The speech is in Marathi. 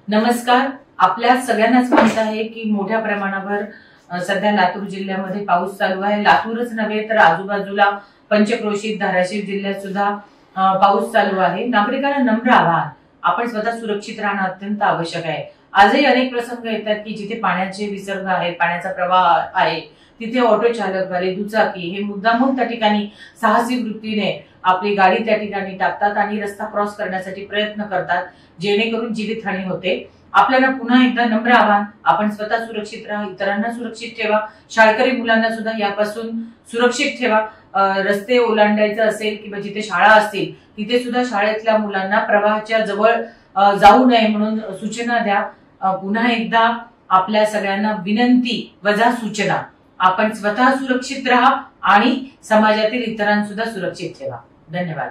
नमस्कार. आपल्या सगळ्यांनाच माहित आहे की मोठ्या प्रमाणावर सध्या लातूर जिल्ह्यामध्ये पाऊस चालू आहे. लातूरच नव्हे तर आजूबाजूला पंचक्रोशीत, धाराशिव जिल्ह्यात सुद्धा पाऊस चालू आहे. नागरिकांना नम्र आवाहन, आपण स्वतः सुरक्षित राहणं अत्यंत आवश्यक आहे. आजही अनेक प्रसंग येतात की जिथे पाण्याचे विसर्ग आहे, पाण्याचा प्रवाह आहे, तिथे ऑटो चालक वाले, दुचाकी हे मुद्दामून त्या ठिकाणी साहसी वृत्तीने आपली गाडी त्या ठिकाणी टाकतात आणि रस्ता क्रॉस करण्यासाठी प्रयत्न करतात, जेणेकरून जीवितहानी होते. आपल्याला पुन्हा एकदा नम्र आवाहन, आपण स्वतः सुरक्षित राहा, इतरांना सुरक्षित ठेवा, शाळकरी मुलांना सुद्धा यापासून सुरक्षित ठेवा. रस्ते ओलांडायचं असेल किंवा जिथे शाळा असतील तिथे सुद्धा शाळेतल्या मुलांना प्रवाहाच्या जवळ जाऊ नये म्हणून सूचना द्या. पुन्हा एकदा आपल्या सगळ्यांना विनंती वजा सूचना, आपण स्वतः सुरक्षित राहा आणि समाजातील इतरांना सुद्धा सुरक्षित ठेवा. धन्यवाद.